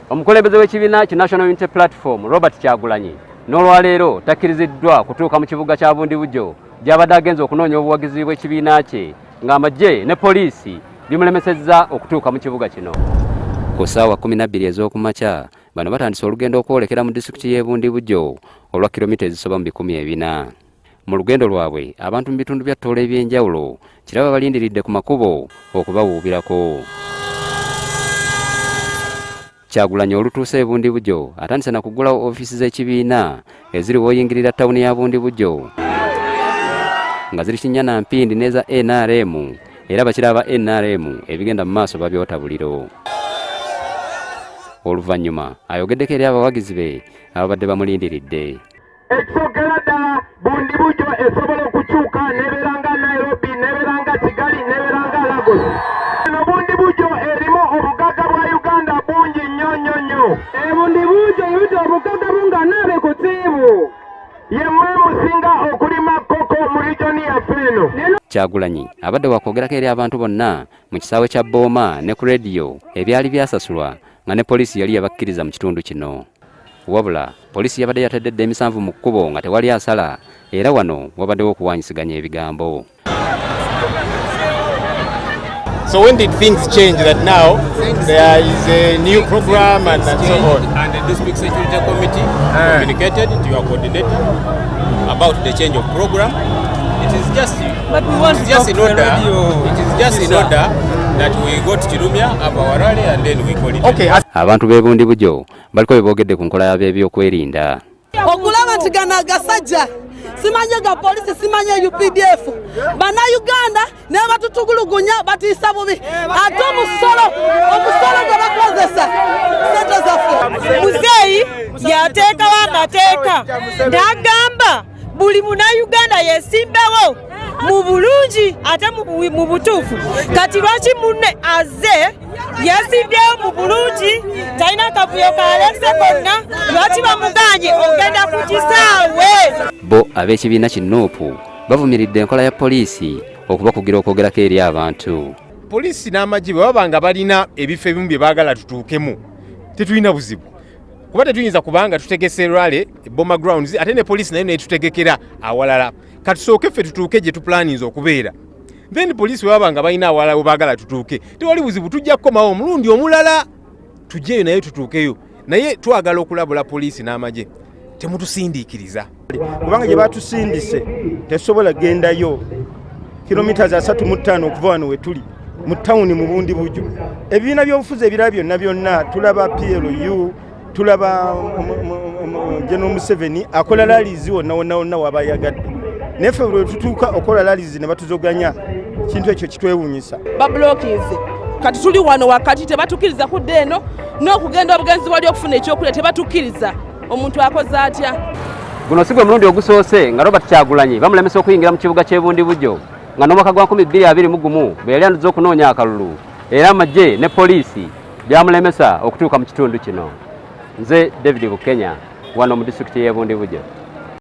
Omukulembeze w'ekibiina ki National Unity Platform Robert Kyagulanyi n'olwaleero takkiriziddwa kutuuka mu kibuga kya Bundibugyo gy'abadde agenza okunoonya obuwagizi bw'ekibiina kye ng'amagye ne poliisi bimulemesezza okutuuka mu kibuga kino. Ku ssaawa 12 ez'okumakya bano batandise olugendo okwolekera mu disitulikiti y'e Bundibugyo olwa kilomita ezisoba mu 400. Mu lugendo lwabwe abantu mu bitundu bya Ttoola eby'enjawulo kiraba balindiridde ku makubo okubawuubirako. Kyagulanyi olutuuse e Bundibugyo atandise na kugulawo ofiisi z'ekibiina eziri w'oyingirira ttawuni ya Bundibugyo nga ziri Kinyana Mpindi n'eza NRM era bakira aba NRM ebigenda mu maaso babyota buliro. Oluvannyuma ayogeddeko eri abawagizi be ababadde bamulindiridde. Ekisogera ddala Bundibugyo esobola okukyuka neberanga Nairobi neberanga Kigali neberanga Lagos. Eno Bundibugyo erimu obugagga bwa Uganda bungi nnyo. Bundibugyo yute obugagga bunga nabe kutsiibu. Yemmwe musinga okulima koko mu regioni yaffe eno. Kyagulanyi abadde wakwogerako eri abantu bonna mu kisaawe kya Booma ne ku rediyo ebyali byasasulwa nga ne poliisi yali yabakkiriza mu kitundu kino. Wabula poliisi yabadde yateddedde emisanvu mu kkubo nga tewali asala era wano wabaddewo okuwanyisiganya ebigambo. So when did things change that now there is a new program and so on? And the district security committee communicated to your coordinator about the change of program. It is just in order. It is just in order that we got Kirumya, Abawarale, and then we call it. Okay. Abantu b'e Bundibugyo baliko beboogedde ku nkola y'ebyokwerinda. Okulaba tigana gasajja simanye ga polisi simanye UPDF bana Uganda ne batutugulugunya batisa bubi ate omusolo gwe bakozesa sente zaffe. Muzeeyi yateeka w'amateeka n'agamba buli muna Uganda yesimbawo mu bulungi ate mu butuufu. Kati lwaki munne azze yesimbyewo mu bulungi talina kavuyo kalekise konna lwaki bamuganye ogenda ku kisaawe? Bo ab'ekibiina ki Nuupu bavumiridde enkola ya poliisi okubakugira okwogerako eri abantu. Poliisi n'amagye bwe baba nga balina ebifo ebimu bye baagala tutuukemu tetulina buzibu kuba tetuyinza kubanga tutegese Rwale Boma Grounds ate ne poliisi nayo netutegekera awalala katusooke ffe tutuuke gye tuplaninze okubeera. Then poliisi bwe baba nga balina awalala we baagala tutuuke tewali buzibu tujja kukomawo omulundi omulala tujjeyo naye tutuukeyo naye twagala okulabula poliisi n'amagye temutusindiikiriza kubanga gye batusindise tesobola gendayo kilomita za 3.5 okuva wano we tuli mu tawuni mu Bundibugyo. Ebibiina by'obufuzi ebirala byonna tulaba PLU tulaba General Museveni akola lalizi wonna wabayagadde neffe bwe tutuuka okola lalizi ne batuzoganya kintu ekyo kitwewuunyisa. Bablokize kati tuli wano wakati tebatukiriza kudde eno n'okugenda obugenzi wali okufuna ekyokulya tebatukkiriza. Omuntu akoze atya? Guno si gwe mulundi ogusoose nga Robert Kyagulanyi bamulemesa okuyingira mu kibuga ky'e Bundibugyo nga n'omwaka gwa 2021 bwe yali andiza okunoonya akalulu era amagye ne poliisi byamulemesa okutuuka mu kitundu kino. Nze David Bukenya wano mu disitulikiti y'e Bundibugyo.